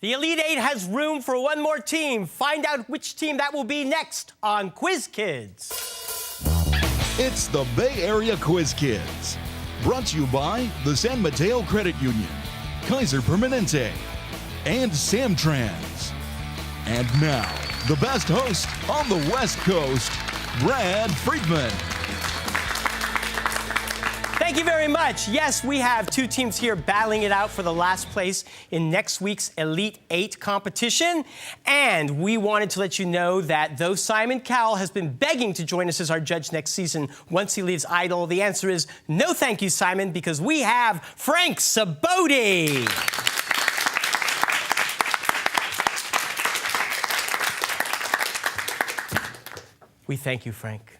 The Elite Eight has room for one more team. Find out which team that will be next on Quiz Kids. It's the Bay Area Quiz Kids. Brought to you by the San Mateo Credit Union, Kaiser Permanente, and Samtrans. And now, the best host on the West Coast, Brad Friedman. Thank you very much. Yes, we have two teams here battling it out for the last place in next week's Elite Eight competition. And we wanted to let you know that though Simon Cowell has been begging to join us as our judge next season once he leaves Idol, the answer is no thank you, Simon, because we have Frank Saboti. We thank you, Frank.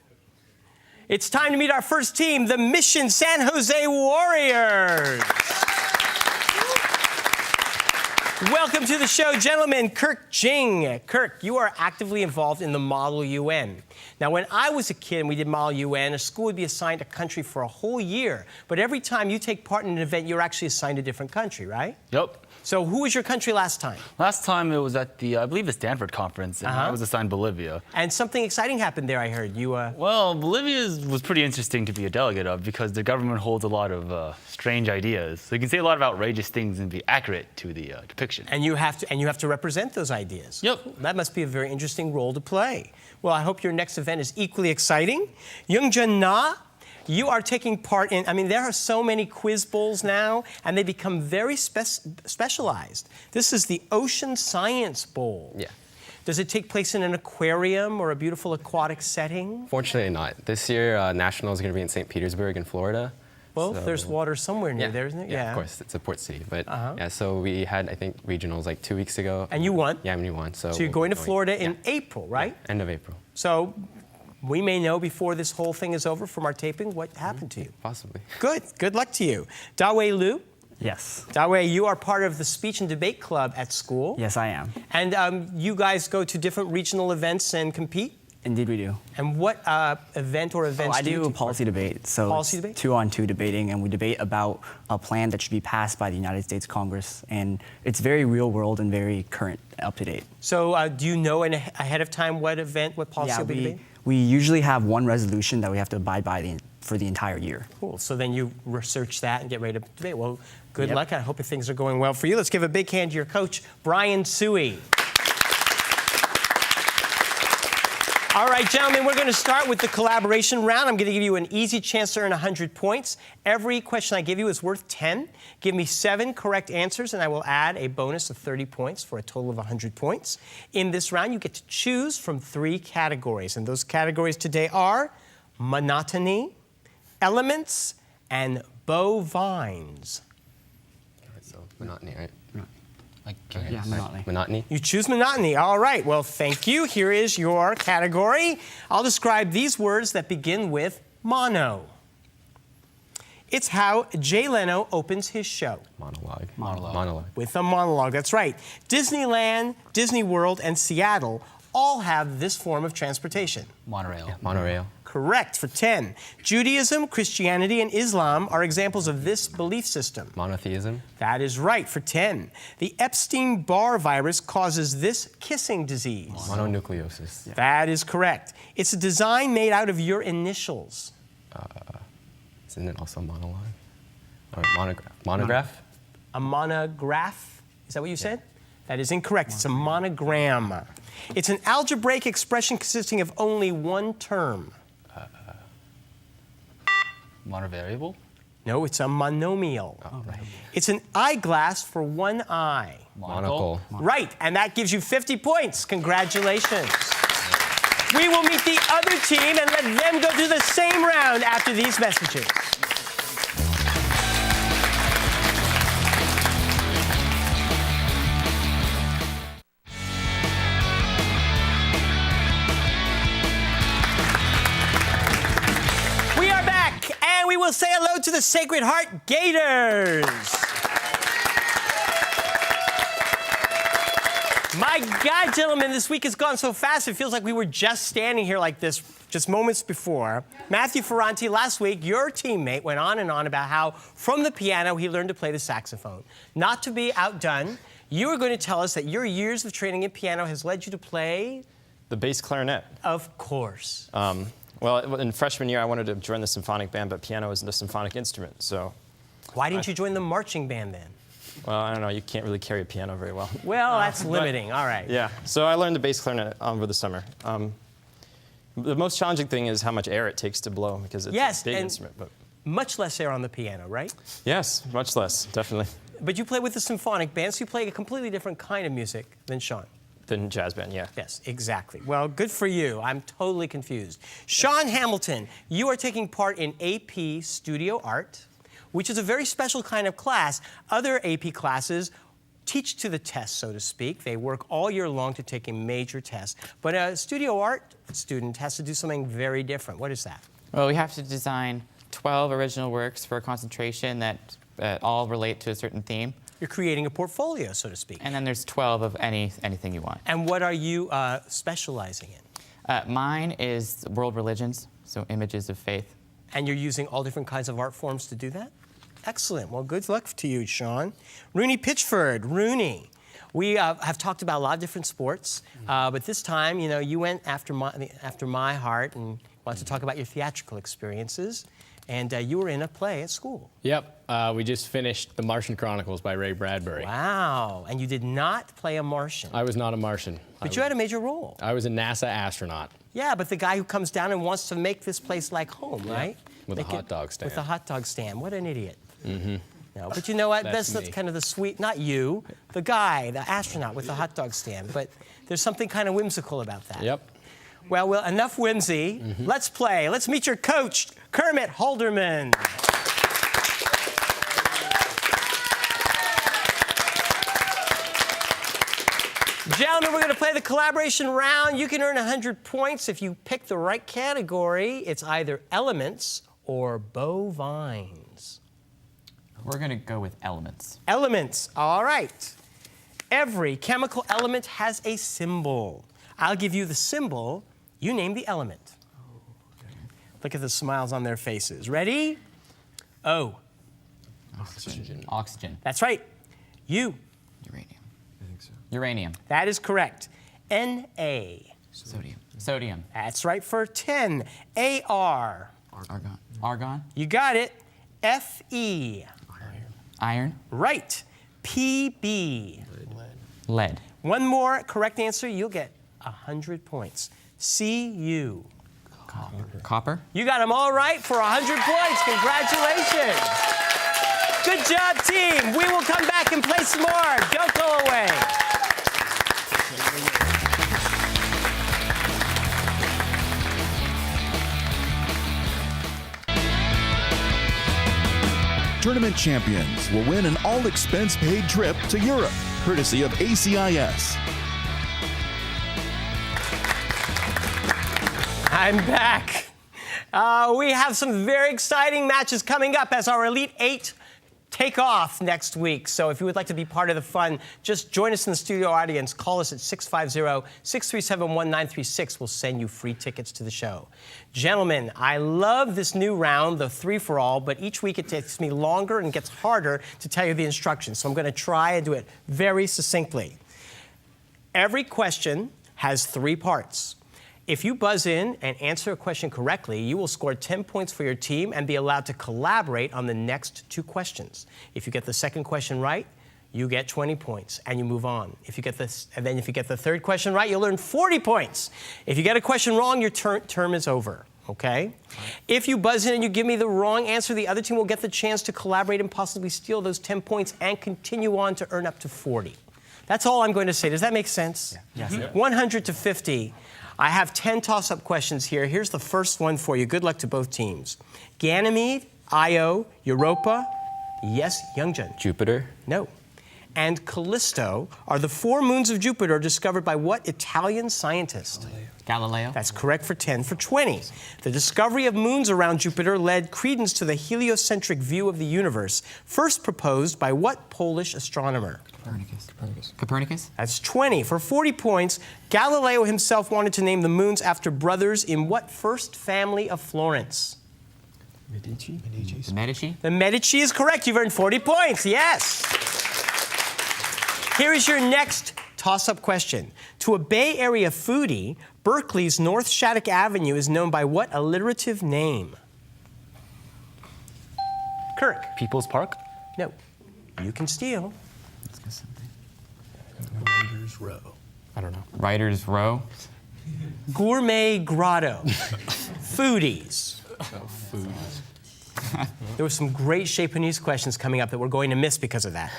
It's time to meet our first team, the Mission San Jose Warriors. Welcome to the show, gentlemen. Kirk Jing. Kirk, you are actively involved in the Model UN. Now, when I was a kid and we did Model UN, a school would be assigned a country for a whole year. But every time you take part in an event, you're actually assigned a different country, right? Yep. So who was your country last time? Last time it was at the, I believe, the Stanford conference, and I was assigned Bolivia. And something exciting happened there, I heard. Well, Bolivia was pretty interesting to be a delegate of because the government holds a lot of strange ideas. So you can say a lot of outrageous things and be accurate to the depiction. And you have to represent those ideas. Yep. That must be a very interesting role to play. Well, I hope your next event is equally exciting. Youngjun Na, you are taking part in, there are so many quiz bowls now, and they become very specialized. This is the Ocean Science Bowl. Yeah. Does it take place in an aquarium or a beautiful aquatic setting? Fortunately not. This year, National is going to be in St. Petersburg in Florida. Well, there's water somewhere near there, isn't there? Yeah, of course. It's a port city. But yeah, so we had, I think, regionals like 2 weeks ago. And you won? Yeah, and we won. So you're going to Florida in April, right? Yeah, end of April. So we may know before this whole thing is over from our taping what happened to you. Possibly. Good. Good luck to you. Dawei Liu. Yes. Dawei, you are part of the speech and debate club at school. Yes, I am. And you guys go to different regional events and compete? Indeed, we do. And what events I do policy debate. So policy debate? 2-on-2 debating, and we debate about a plan that should be passed by the United States Congress. And it's very real world and very current, up to date. So do you know ahead of time what policy will be debating? We usually have one resolution that we have to abide by for the entire year. Cool. So then you research that and get ready to debate. Well, good luck. I hope things are going well for you. Let's give a big hand to your coach, Brian Suey. All right, gentlemen, we're going to start with the collaboration round. I'm going to give you an easy chance to earn 100 points. Every question I give you is worth 10. Give me 7 correct answers, and I will add a bonus of 30 points for a total of 100 points. In this round, you get to choose from 3 categories, and those categories today are monotony, elements, and bovines. All right, so monotony, right? Yeah, monotony. Monotony. You choose monotony. All right. Well, thank you. Here is your category. I'll describe these words that begin with mono. It's how Jay Leno opens his show. Monologue. With a monologue. That's right. Disneyland, Disney World, and Seattle all have this form of transportation. Monorail. Yeah, monorail. Correct for 10. Judaism, Christianity, and Islam are examples of this belief system. Monotheism. That is right for 10. The Epstein-Barr virus causes this kissing disease. Mononucleosis. Yeah. That is correct. It's a design made out of your initials. Isn't it also monologue? Or monograph? Monograph? A monograph? Is that what you said? That is incorrect. It's a monogram. It's an algebraic expression consisting of only one term. Monovariable? No, it's a monomial. Oh, right. It's an eyeglass for one eye. Monocle. Right, and that gives you 50 points. Congratulations. We will meet the other team and let them go through the same round after these messages. We are back, and we will say hello to the Sacred Heart Gators. My God, gentlemen, this week has gone so fast, it feels like we were just standing here like this just moments before. Matthew Ferranti, last week, your teammate, went on and on about how, from the piano, he learned to play the saxophone. Not to be outdone, You are going to tell us that your years of training in piano has led you to play. The bass clarinet. Of course. Well, in freshman year, I wanted to join the symphonic band, but piano isn't a symphonic instrument, so. Why didn't you join the marching band then? Well, I don't know. You can't really carry a piano very well. Well, that's limiting. All right. Yeah. So I learned the bass clarinet over the summer. The most challenging thing is how much air it takes to blow, because it's a big instrument. But much less air on the piano, right? yes, much less, definitely. But you play with the symphonic band, so you play a completely different kind of music than Sean. Than jazz band, yeah. Yes, exactly. Well, good for you. I'm totally confused. Sean Hamilton, you are taking part in AP Studio Art, which is a very special kind of class. Other AP classes teach to the test, so to speak. They work all year long to take a major test. But a studio art student has to do something very different. What is that? Well, we have to design 12 original works for a concentration that all relate to a certain theme. You're creating a portfolio, so to speak. And then there's 12 of anything you want. And what are you specializing in? Mine is world religions, so images of faith. And you're using all different kinds of art forms to do that? Excellent. Well, good luck to you, Sean. Rooney Pitchford. Rooney, we have talked about a lot of different sports, but this time, you know, you went after my heart and wanted to talk about your theatrical experiences. And you were in a play at school. Yep, we just finished The Martian Chronicles by Ray Bradbury. Wow, and you did not play a Martian. I was not a Martian. But you had a major role. I was a NASA astronaut. Yeah, but the guy who comes down and wants to make this place like home, right? With a hot dog stand. With a hot dog stand. What an idiot. Mm-hmm. No, but you know what? That's That's me. kind of the sweet, not you, the guy, the astronaut with the hot dog stand. But there's something kind of whimsical about that. Yep. Well, enough whimsy. Let's play. Let's meet your coach, Kermit Halderman. Gentlemen, we're going to play the collaboration round. You can earn 100 points if you pick the right category. It's either elements or bovines. We're going to go with elements. Elements. All right. Every chemical element has a symbol. I'll give you the symbol. You name the element. Look at the smiles on their faces. Ready? O. Oxygen. That's right. U. Uranium. I think so. Uranium. That is correct. Na. Sodium. Sodium. That's right for 10. Ar. Argon. Argon. You got it. Fe. Iron. Right. Pb. Lead. One more correct answer, you'll get 100 points. Cu. Copper. You got them all right for 100 points. Congratulations. Good job, team. We will come back and play some more. Don't go away. Tournament champions will win an all-expense-paid trip to Europe, courtesy of ACIS. I'm back. We have some very exciting matches coming up as our Elite Eight take off next week. So if you would like to be part of the fun, just join us in the studio audience. Call us at 650-637-1936. We'll send you free tickets to the show. Gentlemen, I love this new round, the three-for-all, but each week it takes me longer and gets harder to tell you the instructions. So I'm going to try and do it very succinctly. Every question has 3 parts. If you buzz in and answer a question correctly, you will score 10 points for your team and be allowed to collaborate on the next 2 questions. If you get the second question right, you get 20 points and you move on. If you get this, and then if you get the third question right, you'll earn 40 points. If you get a question wrong, your term is over. Okay? If you buzz in and you give me the wrong answer, the other team will get the chance to collaborate and possibly steal those 10 points and continue on to earn up to 40. That's all I'm going to say. Does that make sense? Yeah. Yes. 100 to 50. I have 10 toss-up questions here. Here's the first one for you. Good luck to both teams. Ganymede, Io, Europa, yes, Youngjun. Jupiter. No. And Callisto are the 4 moons of Jupiter discovered by what Italian scientist? Galileo. That's correct for 10. For 20, the discovery of moons around Jupiter led credence to the heliocentric view of the universe, first proposed by what Polish astronomer? Copernicus. That's 20. For 40 points, Galileo himself wanted to name the moons after brothers in what first family of Florence? The Medici. The Medici is correct. You've earned 40 points. Yes. Here is your next toss-up question. To a Bay Area foodie, Berkeley's North Shattuck Avenue is known by what alliterative name? Kirk. People's Park? No. You can steal. Writers Row. I don't know. Writers Row. Gourmet Grotto. Foodies. There were some great Japanese questions coming up that we're going to miss because of that.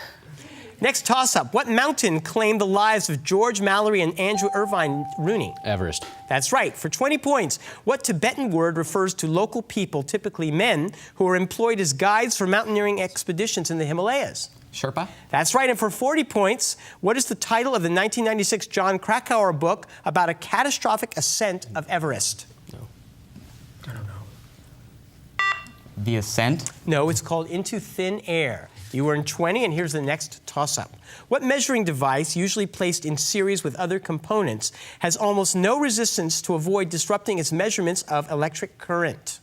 Next toss-up. What mountain claimed the lives of George Mallory and Andrew Irvine Rooney? Everest. That's right. For 20 points, what Tibetan word refers to local people, typically men, who are employed as guides for mountaineering expeditions in the Himalayas? Sherpa. That's right. And for 40 points, what is the title of the 1996 John Krakauer book about a catastrophic ascent of Everest? I don't know. The Ascent. No, it's called Into Thin Air. You earned 20, and here's the next toss-up. What measuring device, usually placed in series with other components, has almost no resistance to avoid disrupting its measurements of electric current?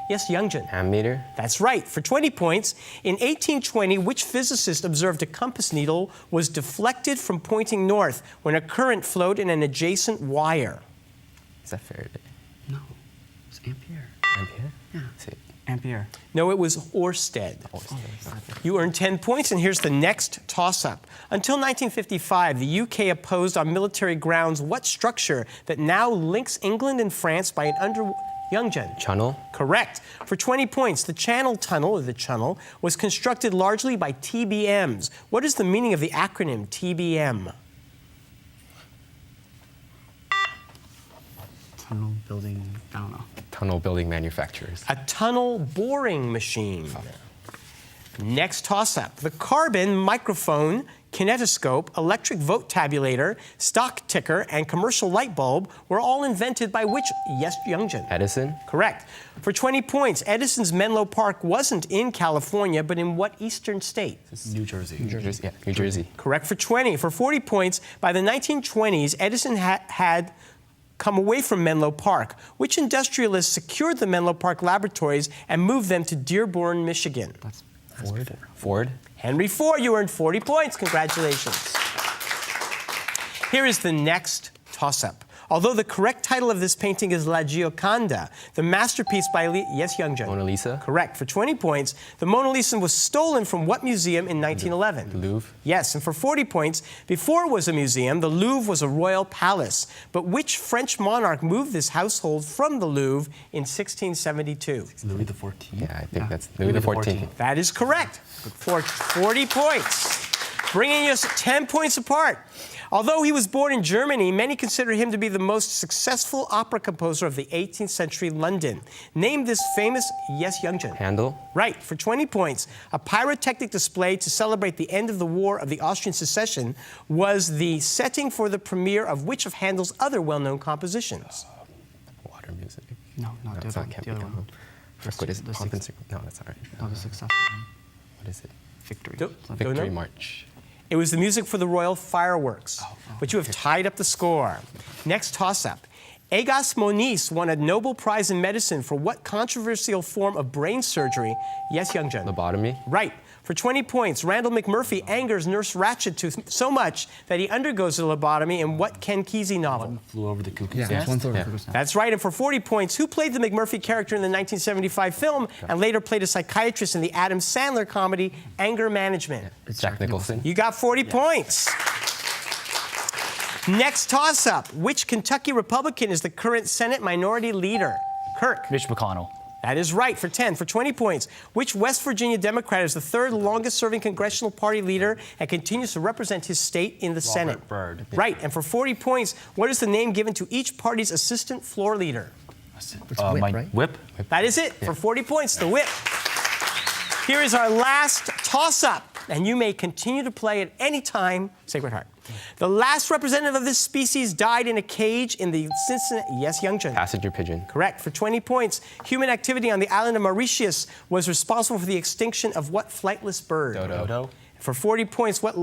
Yes, Youngjun. Ammeter. That's right. For 20 points, in 1820, which physicist observed a compass needle was deflected from pointing north when a current flowed in an adjacent wire? Is that Faraday? No, it's Ampere. Ampere? Yeah. See. Ampere. No, it was Ørsted. You earned 10 points, and here's the next toss-up. Until 1955, the UK opposed on military grounds what structure that now links England and France by an Youngjun. Channel. Correct. For 20 points, the Channel Tunnel, or the Channel, was constructed largely by TBMs. What is the meaning of the acronym TBM? Tunnel building, I don't know. Tunnel building manufacturers. A tunnel boring machine. Next toss-up. The carbon, microphone, kinetoscope, electric vote tabulator, stock ticker, and commercial light bulb were all invented by which Yes Youngjun? Edison. Correct. For 20 points, Edison's Menlo Park wasn't in California, but in what eastern state? New Jersey. New Jersey. Yeah, New Jersey. Correct for 20. For 40 points, by the 1920s, Edison had come away from Menlo Park. Which industrialist secured the Menlo Park laboratories and moved them to Dearborn, Michigan? That's Ford. Ford. Henry Ford, you earned 40 points. Congratulations. Here is the next toss-up. Although the correct title of this painting is La Gioconda, the masterpiece by Yes Youngjun? Mona Lisa. Correct. For 20 points, the Mona Lisa was stolen from what museum in 1911? The Louvre. Yes, and for 40 points, before it was a museum, the Louvre was a royal palace. But which French monarch moved this household from the Louvre in 1672? Louis XIV. Yeah, I think that's Louis XIV. That is correct. For 40 points, bringing us 10 points apart. Although he was born in Germany, many consider him to be the most successful opera composer of the 18th century London. Name this famous Yes Youngjun? Handel. Right, for 20 points. A pyrotechnic display to celebrate the end of the War of the Austrian Succession was the setting for the premiere of which of Handel's other well-known compositions? Water music. No, not That's the not other can't one. be The other gone. one. What is it? The Pomp and six- Circumstance. No, that's all right. No, the successful one. What is it? Victory. Don't Victory know? March. It was the music for the royal fireworks. But you have tied up the score. Next toss-up. Egas Moniz won a Nobel Prize in Medicine for what controversial form of brain surgery? Yes, Youngjun? Lobotomy. Right. For 20 points, Randall McMurphy angers Nurse Ratched so much that he undergoes a lobotomy in what Ken Kesey novel? Flew over the cuckoo's Yeah, nest. one third. Yeah. That's right. And for 40 points, who played the McMurphy character in the 1975 film and later played a psychiatrist in the Adam Sandler comedy Anger Management? It's Jack Nicholson. You got 40 points. Next toss-up. Which Kentucky Republican is the current Senate Minority Leader? Kirk. Mitch McConnell. That is right, for 10. For 20 points, which West Virginia Democrat is the third longest-serving congressional party leader and continues to represent his state in the Senate? Byrd. Right, and for 40 points, what is the name given to each party's assistant floor leader? Whip, my right? Whip. That is it. For 40 points, the whip. Here is our last toss-up, and you may continue to play at any time, Sacred Heart. The last representative of this species died in a cage in the Cincinnati... Yes, Youngjun? Passenger pigeon. Correct. For 20 points, human activity on the island of Mauritius was responsible for the extinction of what flightless bird? Dodo. For 40 points, what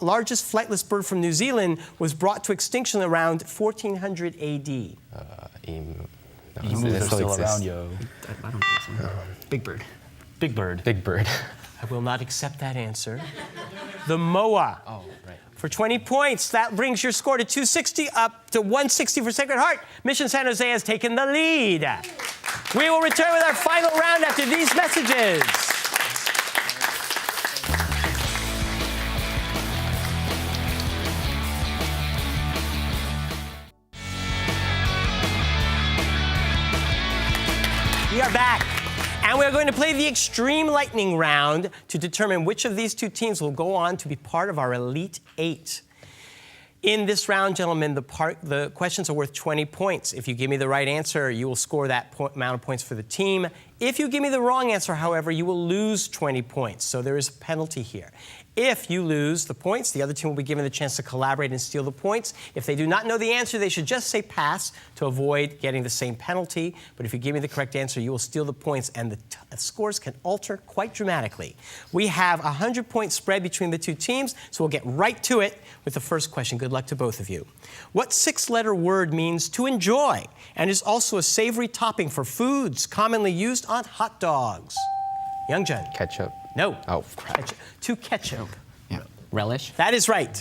largest flightless bird from New Zealand was brought to extinction around 1400 AD? Emu. No, Emus it are still exists. around, yo. I don't know. Big Bird. Big Bird. Big bird. I will not accept that answer. The MOA. Oh, right. For 20 points, that brings your score to 260 up to 160 for Sacred Heart. Mission San Jose has taken the lead. We will return with our final round after these messages. We are back. And we're going to play the Extreme Lightning round to determine which of these two teams will go on to be part of our Elite Eight. In this round, gentlemen, the questions are worth 20 points. If you give me the right answer, you will score that amount of points for the team. If you give me the wrong answer, however, you will lose 20 points. So there is a penalty here. If you lose the points, the other team will be given the chance to collaborate and steal the points. If they do not know the answer, they should just say pass to avoid getting the same penalty. But if you give me the correct answer, you will steal the points, and the scores can alter quite dramatically. We have a 100-point spread between the two teams, so we'll get right to it with the first question. Good luck to both of you. What 6-letter word means to enjoy and is also a savory topping for foods commonly used on hot dogs? Youngjun. Ketchup. No. Oh, crap. To ketchup. Yeah. Relish. That is right.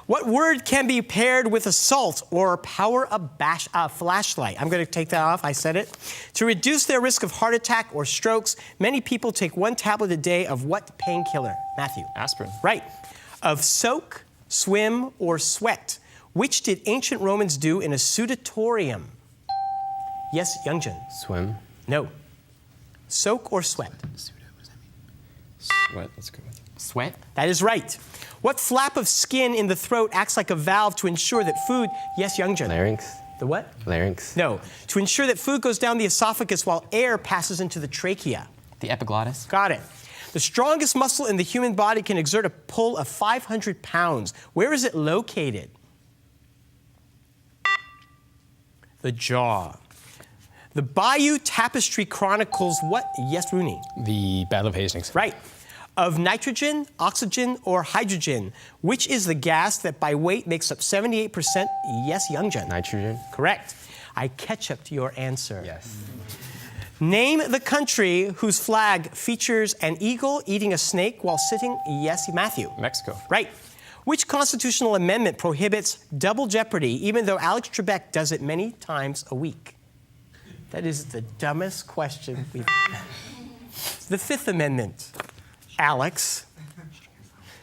What word can be paired with assault or power a flashlight? I'm going to take that off. I said it. To reduce their risk of heart attack or strokes, many people take 1 tablet a day of what painkiller? Matthew. Aspirin. Right. Of soak, swim, or sweat. Which did ancient Romans do in a sudatorium? Yes, Youngjun. Swim. No. Soak or sweat? Sweat. Let's go with Sweat. That is right. What flap of skin in the throat acts like a valve to ensure that food... Yes, Youngjun. Larynx. The what? Larynx. No. To ensure that food goes down the esophagus while air passes into the trachea. The epiglottis. Got it. The strongest muscle in the human body can exert a pull of 500 pounds. Where is it located? The jaw. The Bayeux Tapestry chronicles what? Yes, Rooney. The Battle of Hastings. Right. Of nitrogen, oxygen, or hydrogen, which is the gas that by weight makes up 78%? Yes, Youngjun. Nitrogen. Correct. I ketchuped your answer. Yes. Name the country whose flag features an eagle eating a snake while sitting. Yes, Matthew. Mexico. Right. Which constitutional amendment prohibits double jeopardy, even though Alex Trebek does it many times a week? That is the dumbest question we've... The Fifth Amendment. Alex.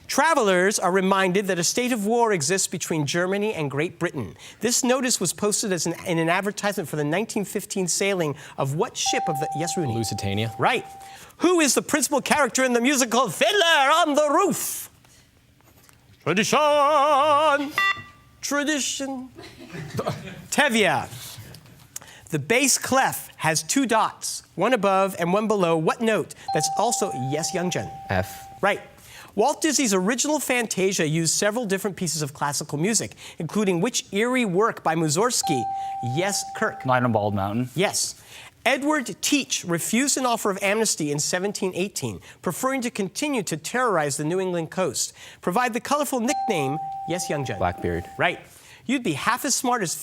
Travelers are reminded that a state of war exists between Germany and Great Britain. This notice was posted in an advertisement for the 1915 sailing of what ship of the... Yes, Rooney? Lusitania. Right. Who is the principal character in the musical Fiddler on the Roof? Tradition. Tradition. Tevye. The bass clef has 2 dots, one above and one below. What note? That's also, yes, Youngjun. F. Right. Walt Disney's original Fantasia used several different pieces of classical music, including which eerie work by Mussorgsky? Yes, Kirk. Night on Bald Mountain. Yes. Edward Teach refused an offer of amnesty in 1718, preferring to continue to terrorize the New England coast. Provide the colorful nickname, yes, Youngjun. Blackbeard. Right. You'd be half as smart as a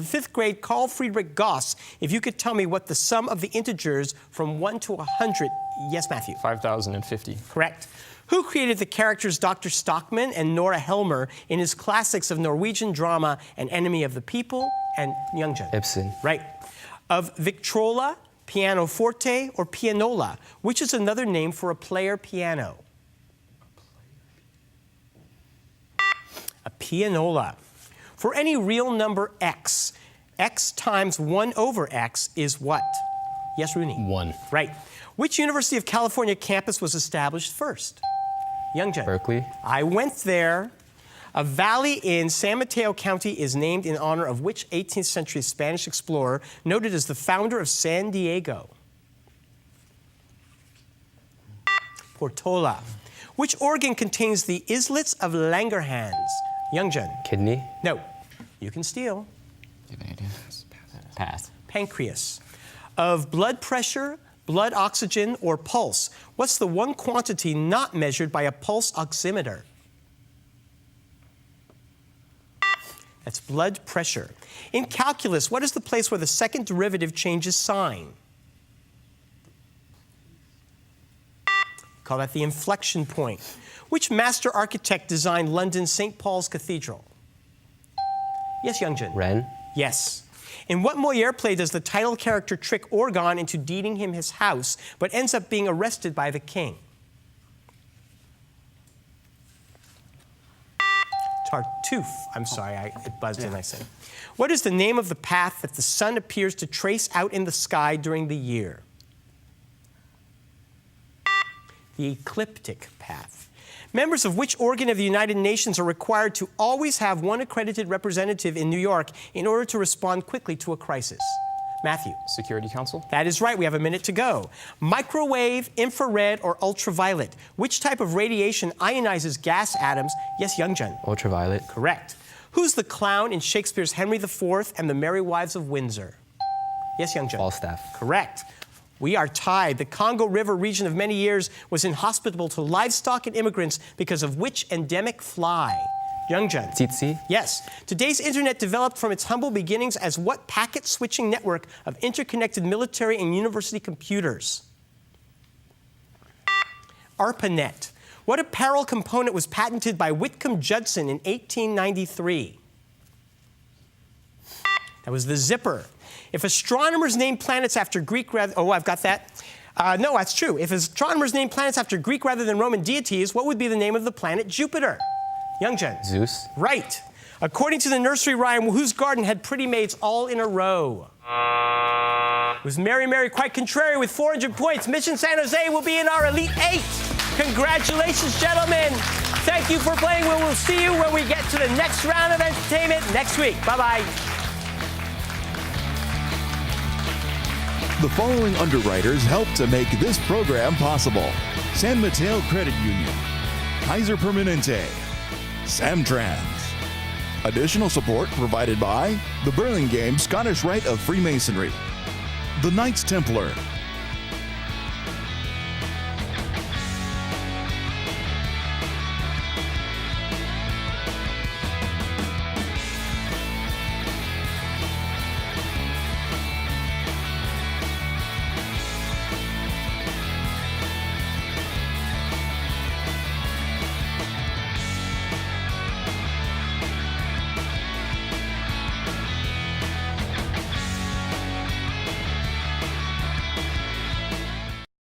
fifth grade Carl Friedrich Gauss if you could tell me what the sum of the integers from 1 to 100. Yes, Matthew. 5,050. Correct. Who created the characters Dr. Stockman and Nora Helmer in his classics of Norwegian drama An Enemy of the People and Youngjun? Ibsen. Right. Of Victrola, pianoforte, or pianola, which is another name for a player piano? A pianola. For any real number x, x times 1 over x is what? Yes, Rooney? 1. Right. Which University of California campus was established first? Youngjun. Berkeley. I went there. A valley in San Mateo County is named in honor of which 18th century Spanish explorer noted as the founder of San Diego? Portola. Which organ contains the islets of Langerhans? Youngjun. Kidney. No. You can steal. Do you have any idea? Pass. Pancreas. Of blood pressure, blood oxygen, or pulse, what's the one quantity not measured by a pulse oximeter? That's blood pressure. In calculus, what is the place where the second derivative changes sign? Call that the inflection point. Which master architect designed London's St. Paul's Cathedral? Yes, Youngjun. Ren. Yes. In what Molière play does the title character trick Orgon into deeding him his house, but ends up being arrested by the king? Tartuffe. I'm sorry, it buzzed in, I said. What is the name of the path that the sun appears to trace out in the sky during the year? The ecliptic path. Members of which organ of the United Nations are required to always have one accredited representative in New York in order to respond quickly to a crisis? Matthew. Security Council? That is right. We have a minute to go. Microwave, infrared, or ultraviolet? Which type of radiation ionizes gas atoms? Yes, Youngjun. Ultraviolet. Correct. Who's the clown in Shakespeare's Henry IV and the Merry Wives of Windsor? Yes, Youngjun. Falstaff. Correct. We are tied. The Congo River region of many years was inhospitable to livestock and immigrants because of which endemic fly? Youngjun. Tsetse. Yes. Today's internet developed from its humble beginnings as what packet switching network of interconnected military and university computers? ARPANET. What apparel component was patented by Whitcomb Judson in 1893? That was the zipper. If astronomers name planets after Greek rather... Oh, I've got that. No, that's true. If astronomers name planets after Greek rather than Roman deities, what would be the name of the planet Jupiter? Youngjun. Zeus. Right. According to the nursery rhyme, whose garden had pretty maids all in a row? It was Mary Mary quite contrary with 400 points. Mission San Jose will be in our Elite Eight. Congratulations, gentlemen. Thank you for playing. We will see you when we get to the next round of entertainment next week. Bye-bye. The following underwriters helped to make this program possible: San Mateo Credit Union, Kaiser Permanente, Samtrans. Additional support provided by the Burlingame Scottish Rite of Freemasonry, the Knights Templar,